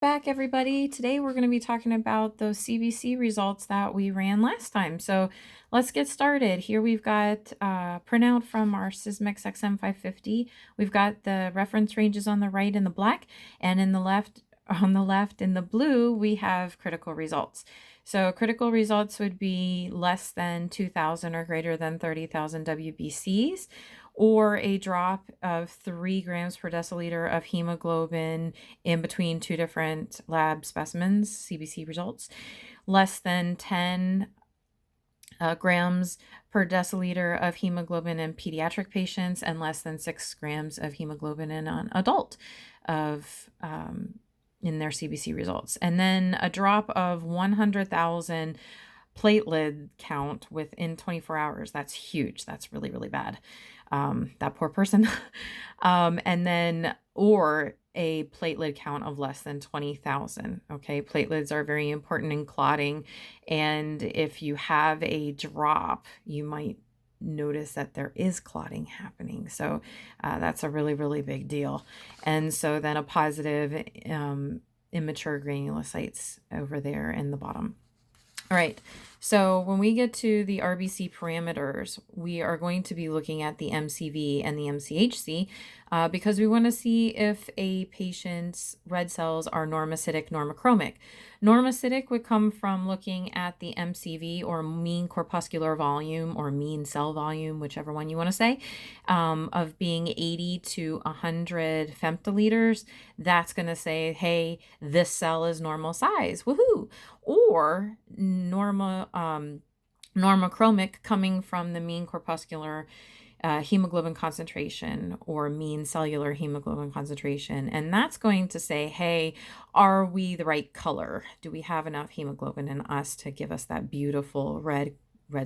Back, everybody. Today we're going to be talking about those CBC results that we ran last time. So let's get started. Here we've got printout from our Sysmex XM550. We've got the reference ranges on the right in the black, and in the left on the left in the blue we have critical results. So critical results would be less than 2,000 or greater than 30,000 WBCs, or a drop of 3 grams per deciliter of hemoglobin in between two different lab specimens, CBC results, less than 10 grams per deciliter of hemoglobin in pediatric patients, and less than 6 grams of hemoglobin in an adult in their CBC results. And then a drop of 100,000 platelet count within 24 hours. That's huge. That's really, really bad. That poor person. And then, or a platelet count of less than 20,000. Okay. Platelets are very important in clotting. And if you have a drop, you might notice that there is clotting happening. So that's a really, really big deal. And so then a positive immature granulocytes over there in the bottom. All right, so when we get to the RBC parameters, we are going to be looking at the MCV and the MCHC because we want to see if a patient's red cells are normocytic, normochromic. Normocytic would come from looking at the MCV, or mean corpuscular volume, or mean cell volume, whichever one you want to say, of being 80 to 100 femtoliters. That's going to say, hey, this cell is normal size, woohoo! Or normochromic, coming from the mean corpuscular hemoglobin concentration, or mean cellular hemoglobin concentration. And that's going to say, hey, are we the right color? Do we have enough hemoglobin in us to give us that beautiful red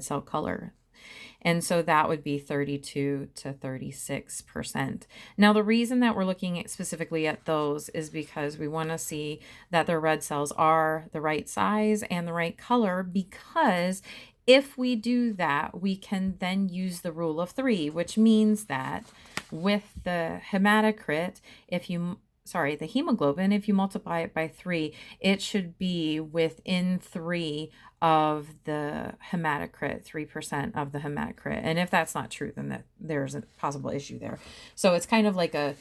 cell color? And so that would be 32 to 36%. Now, the reason that we're looking at specifically at those is because we want to see that the red cells are the right size and the right color, because if we do that, we can then use the rule of 3, which means that with the hematocrit, the hemoglobin, if you multiply it by 3, it should be within 3 of the hematocrit, 3% of the hematocrit. And if that's not true, then there's a possible issue there. So it's kind of like a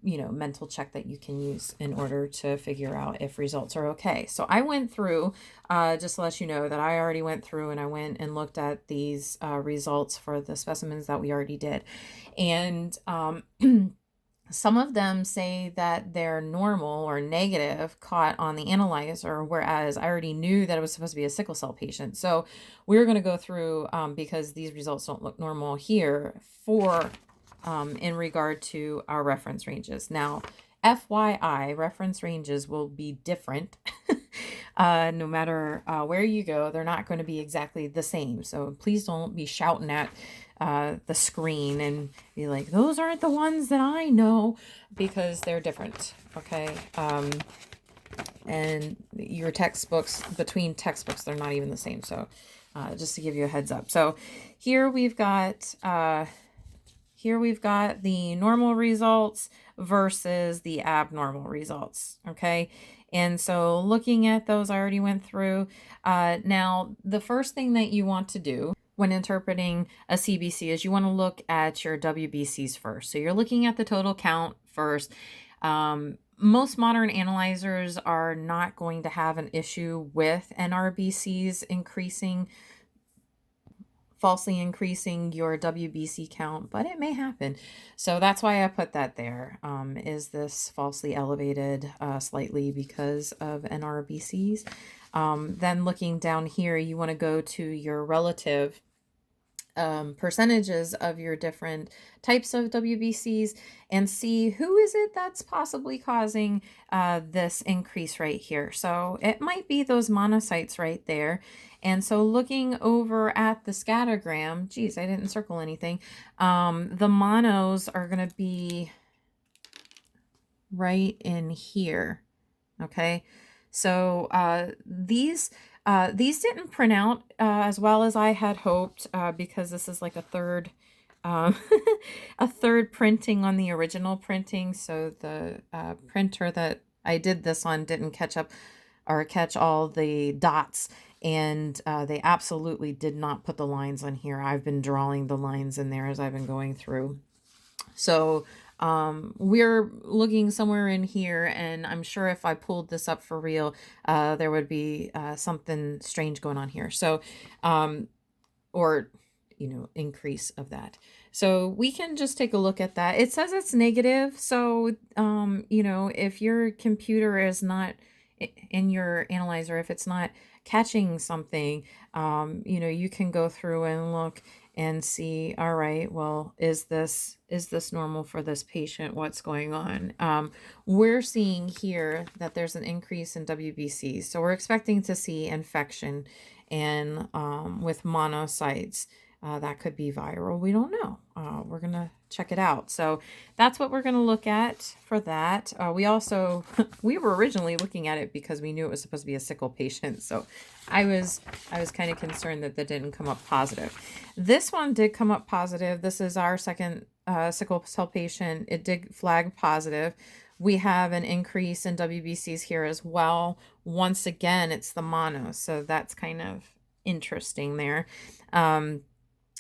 mental check that you can use in order to figure out if results are okay. So I went through, just to let you know that I already went through and I went and looked at these results for the specimens that we already did. And some of them say that they're normal or negative caught on the analyzer, whereas I already knew that it was supposed to be a sickle cell patient. So we're going to go through, because these results don't look normal here, in regard to our reference ranges. Now, FYI, reference ranges will be different no matter where you go. They're not going to be exactly the same. So please don't be shouting at the screen and be like, those aren't the ones that I know, because they're different. Okay. And your textbooks, between textbooks, they're not even the same. So just to give you a heads up. So here we've got the normal results versus the abnormal results, okay? And so looking at those, I already went through. Now, the first thing that you want to do when interpreting a CBC is you want to look at your WBCs first. So you're looking at the total count first. Most modern analyzers are not going to have an issue with NRBCs falsely increasing your WBC count, but it may happen. So that's why I put that there. Is this falsely elevated slightly because of NRBCs? Then looking down here, you want to go to your relative percentages of your different types of WBCs and see who is it that's possibly causing this increase right here. So it might be those monocytes right there. And so looking over at the scattergram, geez, I didn't circle anything. The monos are going to be right in here. Okay. So these didn't print out as well as I had hoped, because this is like a third a third printing on the original printing. So the printer that I did this one, didn't catch up or catch all the dots, and they absolutely did not put the lines on here. I've been drawing the lines in there as I've been going through. So we're looking somewhere in here, and I'm sure if I pulled this up for real, there would be something strange going on here. So, or, increase of that. So we can just take a look at that. It says it's negative. So, if your computer is not in your analyzer, if it's not catching something, you can go through and look and see, all right, well, is this normal for this patient? What's going on? We're seeing here that there's an increase in WBCs. So we're expecting to see infection, and with monocytes. That could be viral. We don't know. We're going to check it out. So that's what we're going to look at for that. We also, we were originally looking at it because we knew it was supposed to be a sickle patient. So I was kind of concerned that didn't come up positive. This one did come up positive. This is our second sickle cell patient. It did flag positive. We have an increase in WBCs here as well. Once again, it's the mono. So that's kind of interesting there.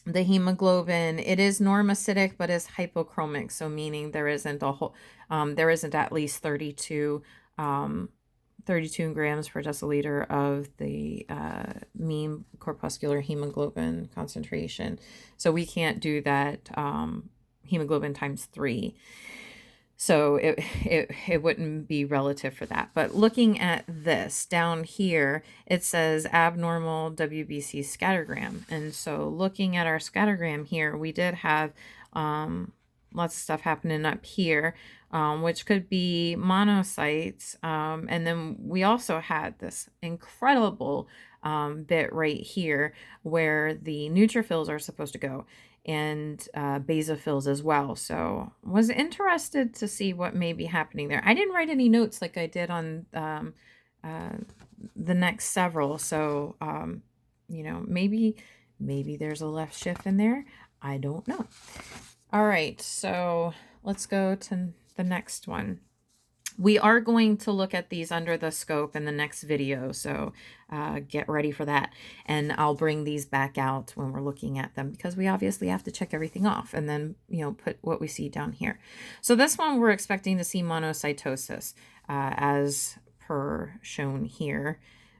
The hemoglobin, it is normocytic, but is hypochromic. So meaning there isn't at least 32 grams per deciliter of the mean corpuscular hemoglobin concentration. So we can't do that hemoglobin times 3. So it wouldn't be relative for that. But looking at this down here, it says abnormal WBC scattergram. And so looking at our scattergram here, we did have lots of stuff happening up here, which could be monocytes. And then we also had this incredible bit right here where the neutrophils are supposed to go, and basophils as well. So was interested to see what may be happening there. I didn't write any notes like I did on the next several. So, maybe there's a left shift in there. I don't know. All right, so let's go to the next one. We are going to look at these under the scope in the next video, so get ready for that. And I'll bring these back out when we're looking at them, because we obviously have to check everything off and then, put what we see down here. So this one, we're expecting to see monocytosis as per shown here.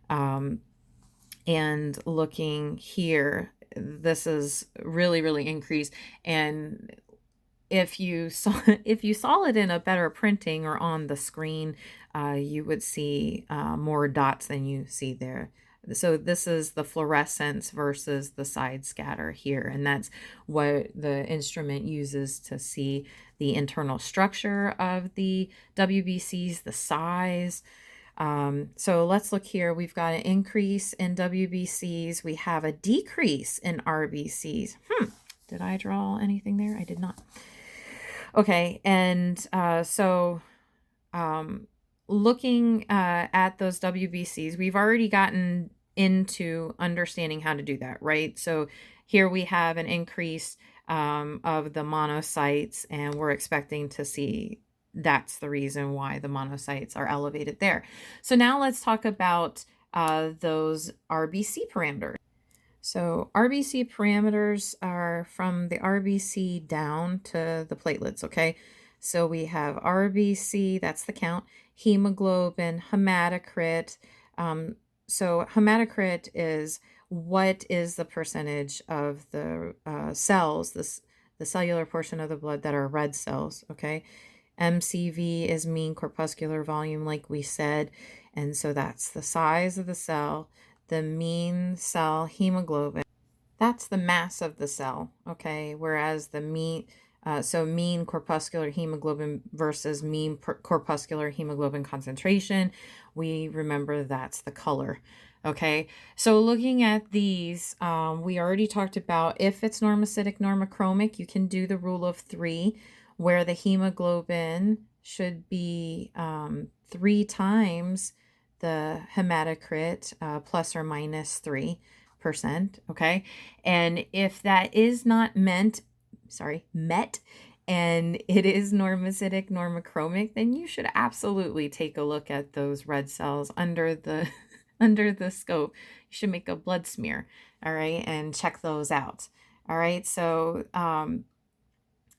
And looking here, this is really, really increased. And if you saw it in a better printing or on the screen, you would see more dots than you see there. So this is the fluorescence versus the side scatter here, and that's what the instrument uses to see the internal structure of the WBCs, the size. So let's look here. We've got an increase in WBCs. We have a decrease in RBCs. Did I draw anything there? I did not. Okay, and so looking at those WBCs, we've already gotten into understanding how to do that, right? So here we have an increase of the monocytes, and we're expecting to see that's the reason why the monocytes are elevated there. So now let's talk about those RBC parameters. So RBC parameters are from the RBC down to the platelets, okay? So we have RBC, that's the count, hemoglobin, hematocrit. So hematocrit is what is the percentage of the cells, the cellular portion of the blood that are red cells, okay? MCV is mean corpuscular volume, like we said, and so that's the size of the cell. The mean cell hemoglobin, that's the mass of the cell, okay? Whereas the mean corpuscular hemoglobin versus mean corpuscular hemoglobin concentration, we remember that's the color, okay? So looking at these, we already talked about if it's normocytic, normochromic, you can do the rule of 3, where the hemoglobin should be 3 times the hematocrit plus or minus 3%, okay? And if that is not met, and it is normocytic, normochromic, then you should absolutely take a look at those red cells under the under the scope. You should make a blood smear, all right, and check those out. All right, so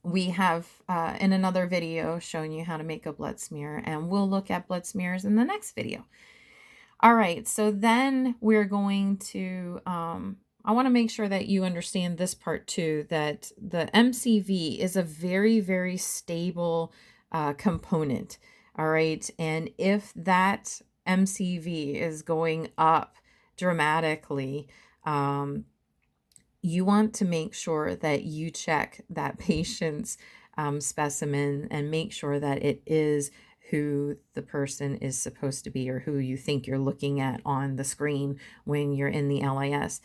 we have in another video shown you how to make a blood smear, and we'll look at blood smears in the next video. All right, so then we're going to, I want to make sure that you understand this part too, that the MCV is a very, very stable component. All right, and if that MCV is going up dramatically, you want to make sure that you check that patient's specimen and make sure that it is who the person is supposed to be, or who you think you're looking at on the screen when you're in the LIS.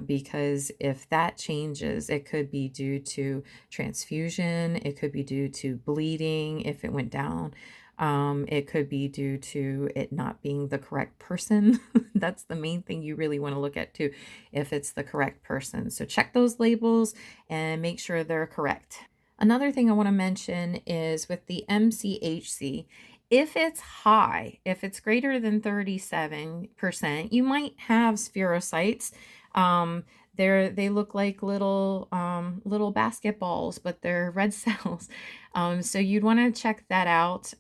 Because if that changes, it could be due to transfusion, it could be due to bleeding if it went down. It could be due to it not being the correct person. That's the main thing you really want to look at too, if it's the correct person. So check those labels and make sure they're correct. Another thing I want to mention is with the MCHC, if it's high, if it's greater than 37%, you might have spherocytes. They look like little basketballs, but they're red cells. So you'd want to check that out.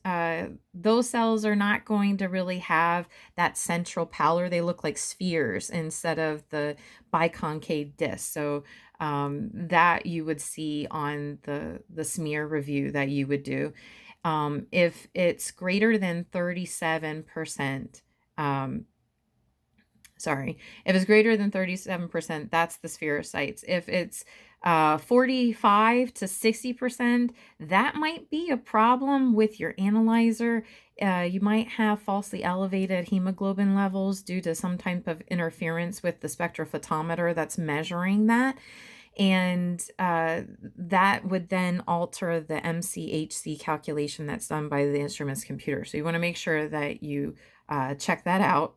Those cells are not going to really have that central pallor. They look like spheres instead of the biconcave disc. So that you would see on the smear review that you would do. If it's greater than 37%, if it's greater than 37%, that's the spherocytes. If it's 45 to 60%, that might be a problem with your analyzer. You might have falsely elevated hemoglobin levels due to some type of interference with the spectrophotometer that's measuring that. And that would then alter the MCHC calculation that's done by the instrument's computer. So you want to make sure that you check that out.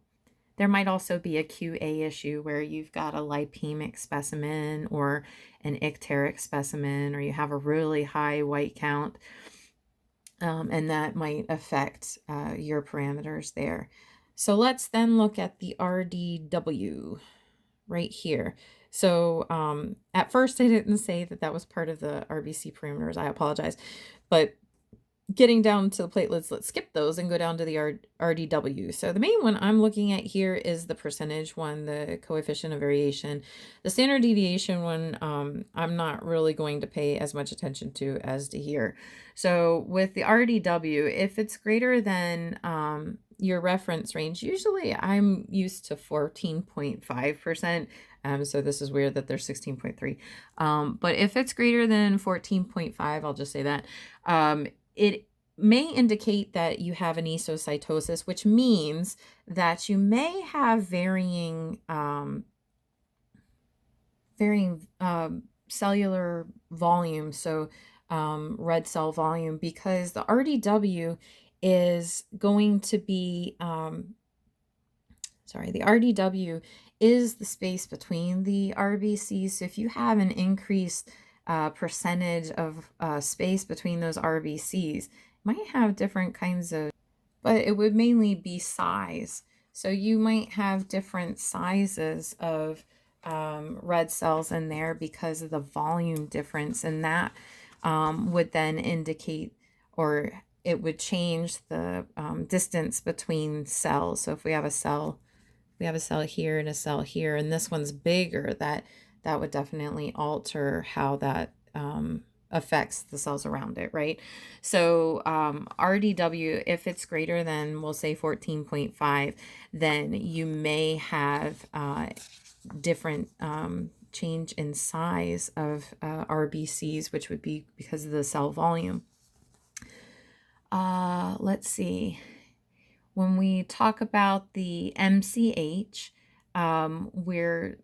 There might also be a QA issue where you've got a lipemic specimen or an icteric specimen, or you have a really high white count, and that might affect your parameters there. So let's then look at the RDW right here. So at first I didn't say that that was part of the RBC parameters. I apologize. But getting down to the platelets, let's skip those and go down to the RDW. So the main one I'm looking at here is the percentage one, the coefficient of variation. The standard deviation one, I'm not really going to pay as much attention to as to here. So with the RDW, if it's greater than your reference range, usually I'm used to 14.5%. So this is weird that there's 16.3. But if it's greater than 14.5, I'll just say that, it may indicate that you have anisocytosis, which means that you may have varying cellular volume, so red cell volume, because the RDW is going to be, the RDW is the space between the RBCs. So if you have an increased percentage of space between those RBCs, might have different kinds of, but it would mainly be size. So you might have different sizes of red cells in there because of the volume difference, and that would then indicate, or it would change the distance between cells. So if we have a cell here and a cell here, and this one's bigger, that would definitely alter how that affects the cells around it, right? So RDW, if it's greater than, we'll say 14.5, then you may have different change in size of RBCs, which would be because of the cell volume. Let's see. When we talk about the MCH, we're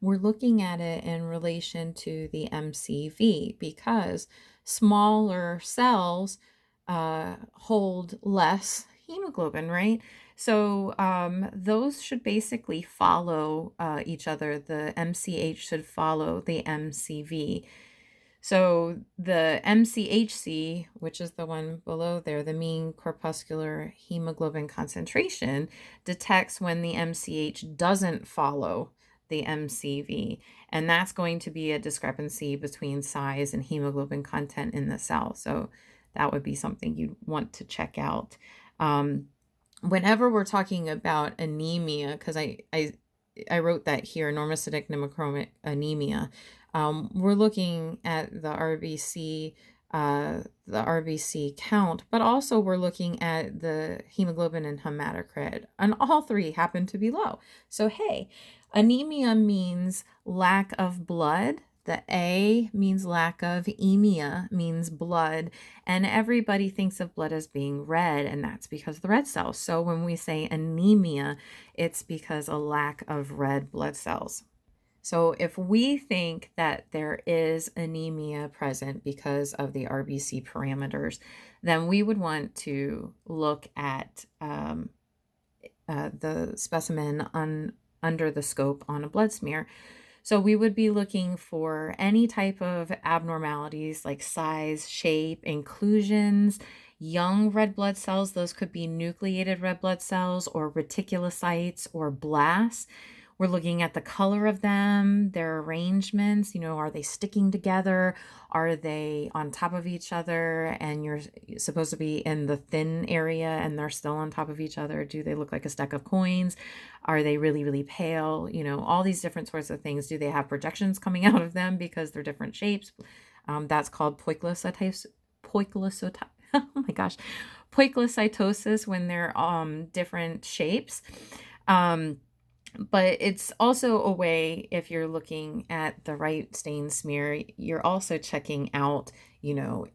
looking at it in relation to the MCV, because smaller cells hold less hemoglobin, right? So those should basically follow each other. The MCH should follow the MCV. So the MCHC, which is the one below there, the mean corpuscular hemoglobin concentration, detects when the MCH doesn't follow the MCV. And that's going to be a discrepancy between size and hemoglobin content in the cell. So that would be something you'd want to check out. Whenever we're talking about anemia, because I wrote that here, normocytic nemochromic anemia, we're looking at the RBC count, but also we're looking at the hemoglobin and hematocrit, and all three happen to be low. So hey, anemia means lack of blood. The A means lack of, emia means blood, and everybody thinks of blood as being red, and that's because of the red cells. So when we say anemia, it's because a lack of red blood cells. So if we think that there is anemia present because of the RBC parameters, then we would want to look at the specimen under the scope on a blood smear. So we would be looking for any type of abnormalities like size, shape, inclusions, young red blood cells. Those could be nucleated red blood cells or reticulocytes or blasts. We're looking at the color of them, their arrangements, are they sticking together? Are they on top of each other? And you're supposed to be in the thin area and they're still on top of each other. Do they look like a stack of coins? Are they really, really pale? All these different sorts of things. Do they have projections coming out of them because they're different shapes? That's called poikilocytosis. Oh my gosh, poikilocytosis when they're different shapes. But it's also a way, if you're looking at the right stain smear, you're also checking out,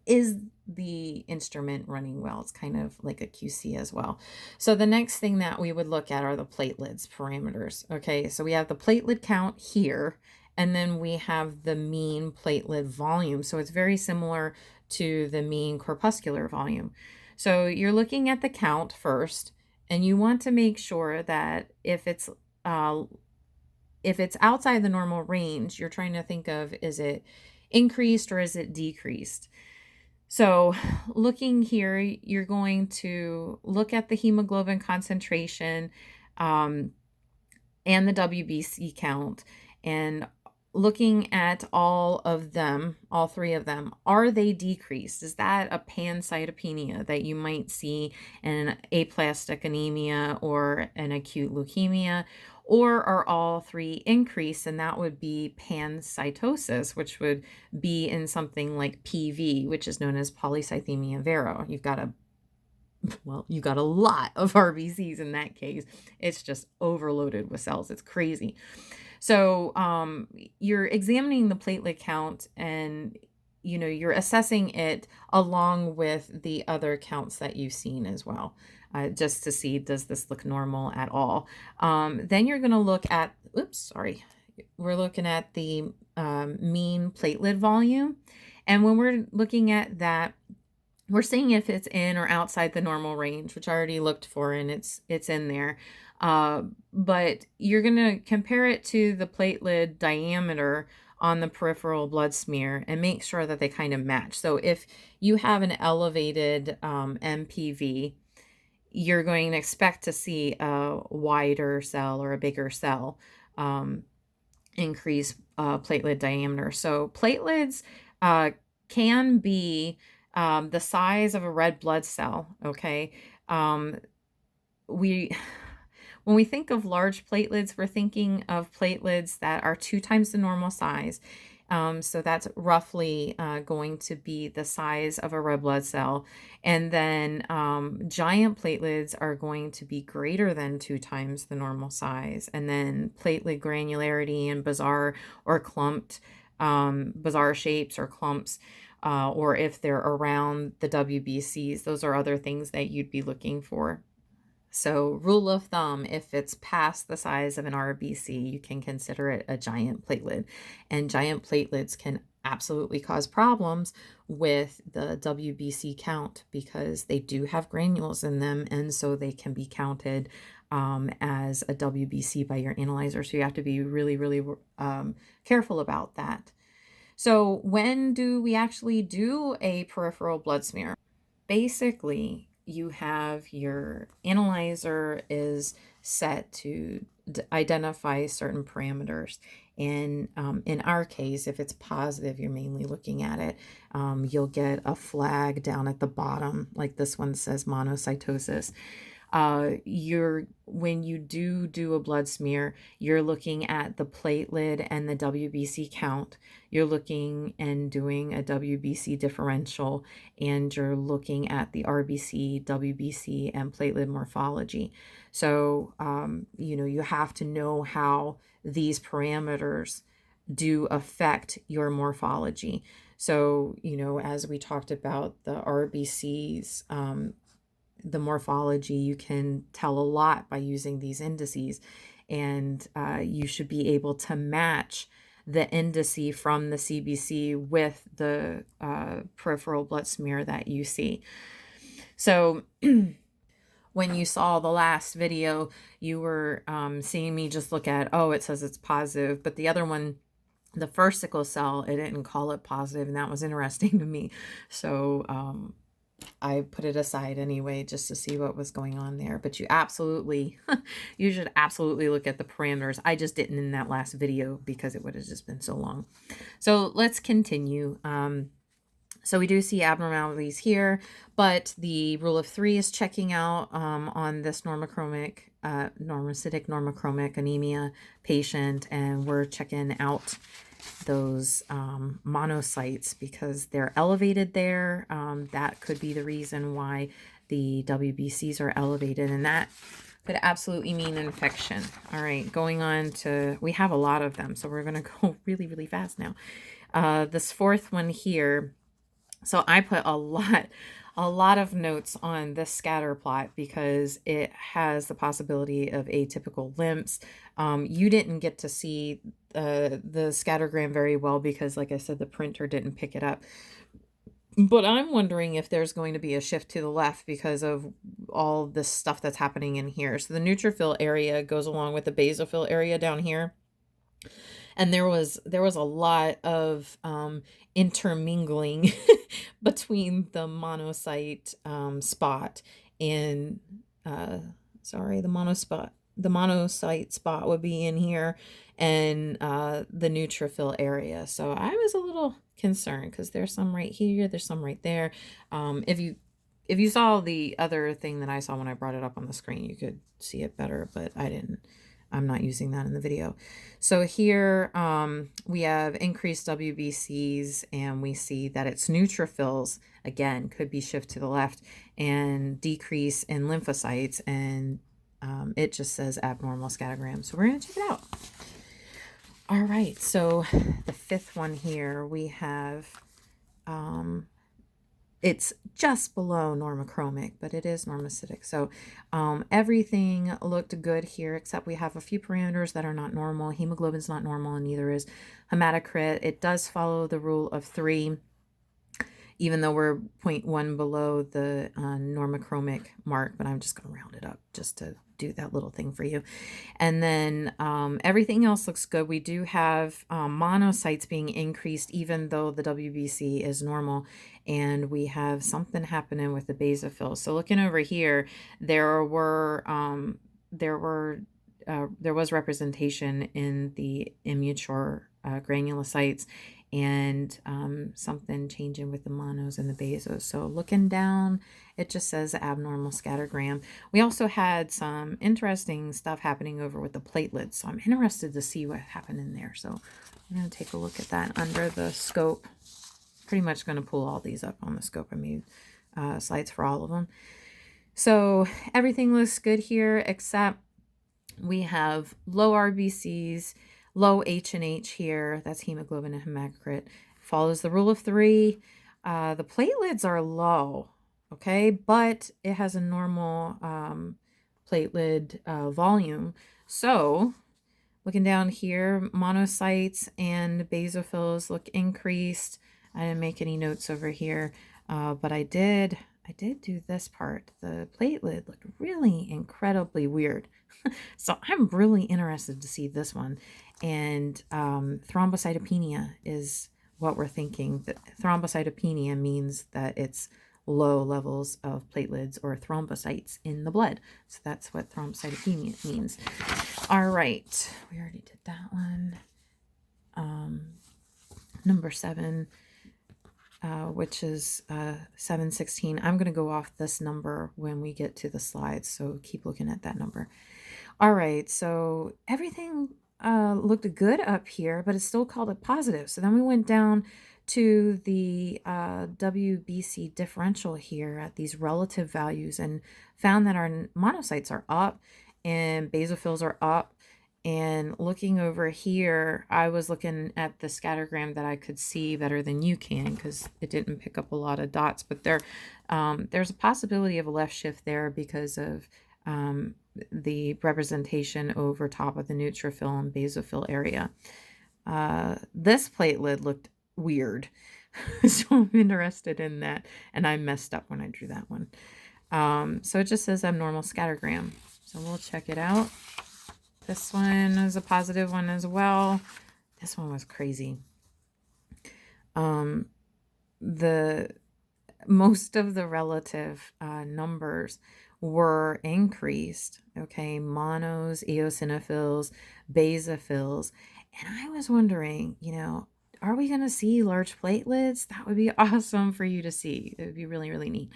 is the instrument running well? It's kind of like a QC as well. So the next thing that we would look at are the platelets parameters. Okay, so we have the platelet count here, and then we have the mean platelet volume. So it's very similar to the mean corpuscular volume. So you're looking at the count first, and you want to make sure that if it's outside the normal range, you're trying to think of, is it increased or is it decreased? So looking here, you're going to look at the hemoglobin concentration and the WBC count, and looking at all of them, all three of them, are they decreased? Is that a pancytopenia that you might see in an aplastic anemia or an acute leukemia? Or are all three increased? And that would be pancytosis, which would be in something like PV, which is known as polycythemia vera. You've got a lot of RBCs in that case. It's just overloaded with cells. It's crazy. So you're examining the platelet count, and you're assessing it along with the other counts that you've seen as well, just to see, does this look normal at all? Then you're going to look at, we're looking at the mean platelet volume. And when we're looking at that, we're seeing if it's in or outside the normal range, which I already looked for, and it's in there. But you're going to compare it to the platelet diameter on the peripheral blood smear and make sure that they kind of match. So if you have an elevated MPV, you're going to expect to see a wider cell or a bigger cell increase platelet diameter. So platelets can be the size of a red blood cell, okay? When we think of large platelets, we're thinking of platelets that are 2 times the normal size. So that's roughly going to be the size of a red blood cell. And then giant platelets are going to be greater than 2 times the normal size. And then platelet granularity and bizarre shapes or clumps, or if they're around the WBCs, those are other things that you'd be looking for. So rule of thumb, if it's past the size of an RBC, you can consider it a giant platelet. And giant platelets can absolutely cause problems with the WBC count because they do have granules in them, and so they can be counted as a WBC by your analyzer. So you have to be really, really careful about that. So when do we actually do a peripheral blood smear? Basically, you have your analyzer is set to identify certain parameters. And in our case, if it's positive, you're mainly looking at it. You'll get a flag down at the bottom, like this one says monocytosis. When you do a blood smear, you're looking at the platelet and the WBC count. You're looking and doing a WBC differential, and you're looking at the RBC, WBC, and platelet morphology. So, you have to know how these parameters do affect your morphology. So, as we talked about the RBCs, the morphology, you can tell a lot by using these indices, and you should be able to match the indice from the CBC with the peripheral blood smear that you see. So when you saw the last video, you were seeing me just look at, oh, it says it's positive, but the other one, the first sickle cell, it didn't call it positive, and that was interesting to me. So I put it aside anyway, just to see what was going on there. But you should absolutely look at the parameters. I just didn't in that last video because it would have just been so long. So let's continue. So we do see abnormalities here, but the rule of 3 is checking out on this normocytic anemia patient, and we're checking out those monocytes because they're elevated there. That could be the reason why the WBCs are elevated, and that could absolutely mean infection. All right, going on to, we have a lot of them, so we're going to go really, really fast now. This fourth one here, so I put a lot of notes on this scatter plot because it has the possibility of atypical limps. You didn't get to see the scattergram very well because, like I said, the printer didn't pick it up. But I'm wondering if there's going to be a shift to the left because of all this stuff that's happening in here. So the neutrophil area goes along with the basophil area down here. And there was a lot of intermingling between the monocyte spot and the monocyte spot would be in here, and the neutrophil area. So I was a little concerned because there's some right here, there's some right there. If you saw the other thing that I saw when I brought it up on the screen, you could see it better, but I didn't. I'm not using that in the video. So here we have increased WBCs, and we see that it's neutrophils, again, could be shift to the left, and decrease in lymphocytes, and it just says abnormal scattergram. So we're going to check it out. All right, so the fifth one here, we have, it's just below normochromic, but it is normocytic. So everything looked good here, except we have a few parameters that are not normal. Hemoglobin's not normal, and neither is hematocrit. It does follow the rule of 3, even though we're 0.1 below the normochromic mark, but I'm just going to round it up just to do that little thing for you. And then everything else looks good. We do have monocytes being increased even though the WBC is normal, and we have something happening with the basophils. So looking over here, there was representation in the immature granulocytes, and something changing with the monos and the basos. So looking down, it just says abnormal scattergram. We also had some interesting stuff happening over with the platelets, so I'm interested to see what happened in there. So I'm going to take a look at that under the scope. Pretty much going to pull all these up on the scope. I made slides for all of them. So everything looks good here, except we have low RBCs, low H&H here. That's hemoglobin and hematocrit. Follows the rule of 3. The platelets are low, okay, but it has a normal platelet volume. So looking down here, monocytes and basophils look increased. I didn't make any notes over here, but I did do this part. The platelet looked really incredibly weird. So I'm really interested to see this one. And thrombocytopenia is what we're thinking. That thrombocytopenia means that it's low levels of platelets or thrombocytes in the blood. So that's what thrombocytopenia means. All right, we already did that one. Number 7, which is 716. I'm going to go off this number when we get to the slides, so keep looking at that number. All right, so everything looked good up here, but it's still called a positive. So then we went down to the WBC differential here at these relative values and found that our monocytes are up and basophils are up. And looking over here, I was looking at the scattergram that I could see better than you can because it didn't pick up a lot of dots. But there's a possibility of a left shift there because of the representation over top of the neutrophil and basophil area. This platelet looked weird, so I'm interested in that. And I messed up when I drew that one. So it just says abnormal scattergram. So we'll check it out. This one is a positive one as well. This one was crazy. Most of the relative numbers were increased. Okay, monos, eosinophils, basophils. And I was wondering, are we going to see large platelets? That would be awesome for you to see. It would be really, really neat.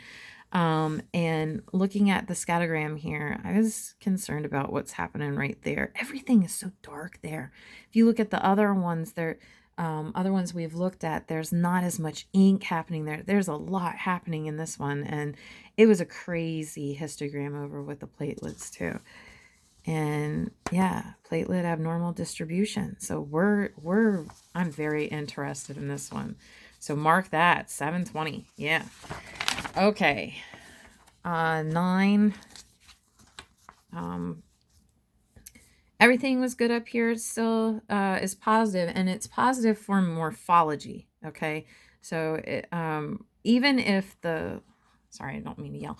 And looking at the scattergram here, I was concerned about what's happening right there. Everything is so dark there. If you look at the other ones, other ones we've looked at, there's not as much ink happening there. There's a lot happening in this one, and it was a crazy histogram over with the platelets too. And yeah, platelet abnormal distribution. So I'm very interested in this one. So mark that 720. Yeah. Okay. 9. Everything was good up here. It still is positive, and it's positive for morphology. Okay. So even if sorry, I don't mean to yell.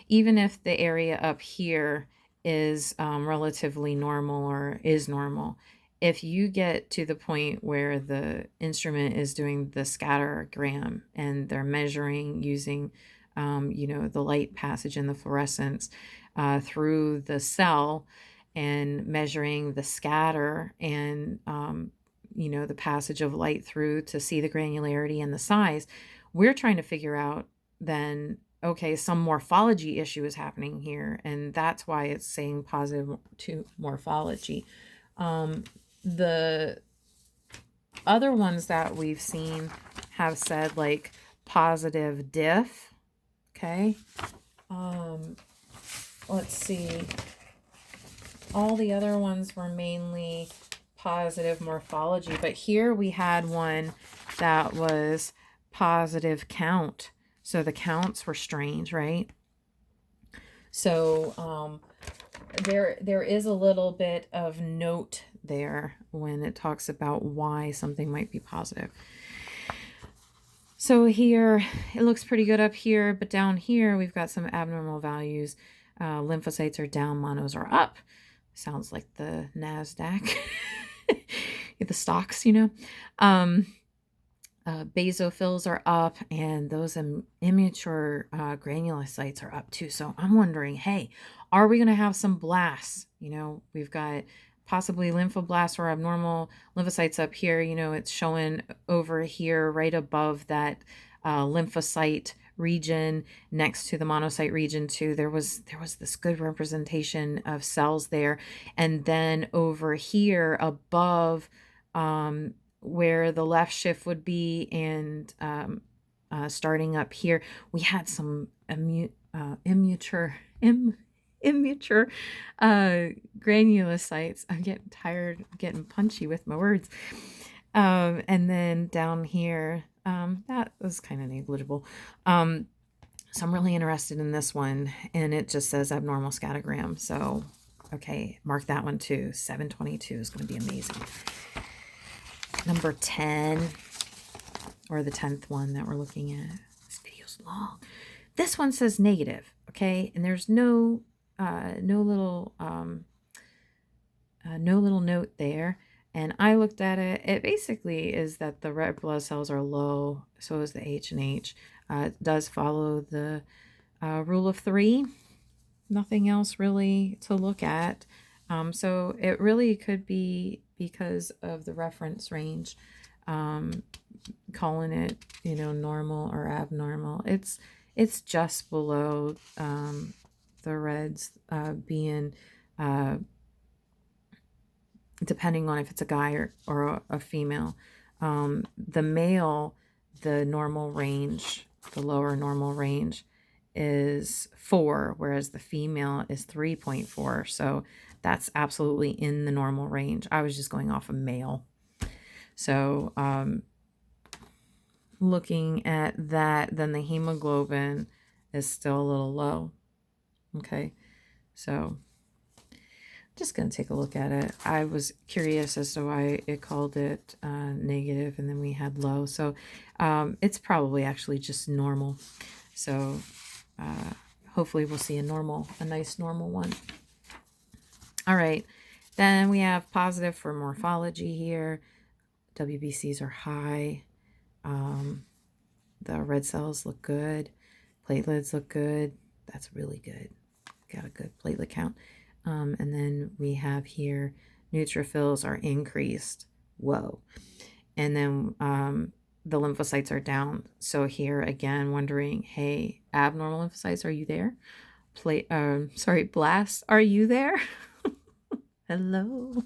Even if the area up here is relatively normal or is normal, if you get to the point where the instrument is doing the scattergram and they're measuring using, the light passage and the fluorescence through the cell and measuring the scatter and, the passage of light through to see the granularity and the size, we're trying to figure out then, okay, some morphology issue is happening here, and that's why it's saying positive to morphology. The other ones that we've seen have said like positive diff. Okay. Let's see. All the other ones were mainly positive morphology, but here we had one that was positive count. So the counts were strange, right? So there is a little bit of note there when it talks about why something might be positive. So here it looks pretty good up here, but down here we've got some abnormal values. Lymphocytes are down, monos are up. Sounds like the NASDAQ, the stocks, basophils are up, and those immature granulocytes are up too. So I'm wondering, hey, are we going to have some blasts? We've got possibly lymphoblasts or abnormal lymphocytes up here. It's showing over here right above that lymphocyte region next to the monocyte region too. There was this good representation of cells there. And then over here above where the left shift would be and starting up here, we had some immature granulocytes. I'm getting tired of getting punchy with my words. And then down here, that was kind of negligible. So I'm really interested in this one, and it just says abnormal scattergram. So, okay, mark that one too. 722 is going to be amazing. Number 10, or the 10th one that we're looking at. This video's long. This one says negative, okay, and there's no little note there. And I looked at it. It basically is that the red blood cells are low. So is the H and H. It does follow the rule of three. Nothing else really to look at. So it really could be because of the reference range, calling it, normal or abnormal. It's just below the reds being, depending on if it's a guy or a female. The male, the normal range, the lower normal range is 4, whereas the female is 3.4. So that's absolutely in the normal range. I was just going off of male. So looking at that, then the hemoglobin is still a little low. Okay, so just going to take a look at it. I was curious as to why it called it negative, and then we had low. So it's probably actually just normal. So hopefully we'll see a nice normal one. All right, then we have positive for morphology here. WBCs are high. The red cells look good. Platelets look good. That's really good. Got a good platelet count. And then we have here neutrophils are increased. Whoa. And then the lymphocytes are down. So here again, wondering, hey, abnormal lymphocytes, are you there? Blasts, are you there? Hello.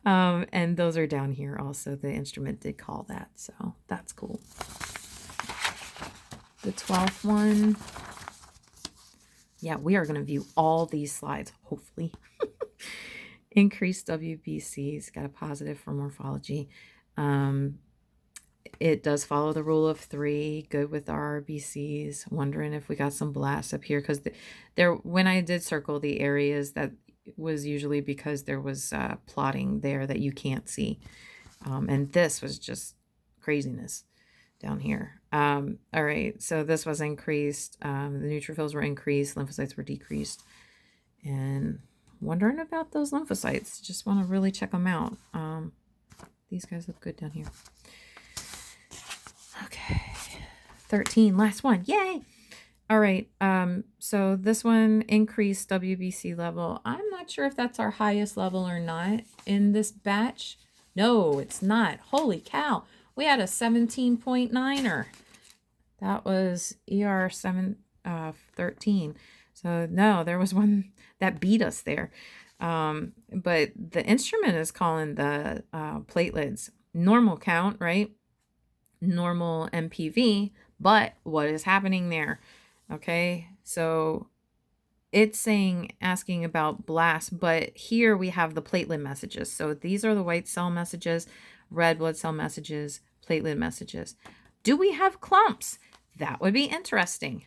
And those are down here also. The instrument did call that, so that's cool. The 12th one. Yeah, we are going to view all these slides, hopefully. Increased WBCs, got a positive for morphology. It does follow the rule of 3, good with our RBCs. Wondering if we got some blasts up here, because when I did circle the areas, that was usually because there was plotting there that you can't see. And this was just craziness down here. All right, so this was increased. The neutrophils were increased, lymphocytes were decreased. And wondering about those lymphocytes. Just want to really check them out. These guys look good down here. Okay, 13, last one. Yay! All right, so this one, increased WBC level. I'm not sure if that's our highest level or not in this batch. No, it's not. Holy cow. We had a 17.9er. That was ER 13. So no, there was one that beat us there. But the instrument is calling the platelets normal count, right? Normal MPV, but what is happening there? Okay, so it's asking about blasts, but here we have the platelet messages. So these are the white cell messages, red blood cell messages, platelet messages. Do we have clumps? That would be interesting.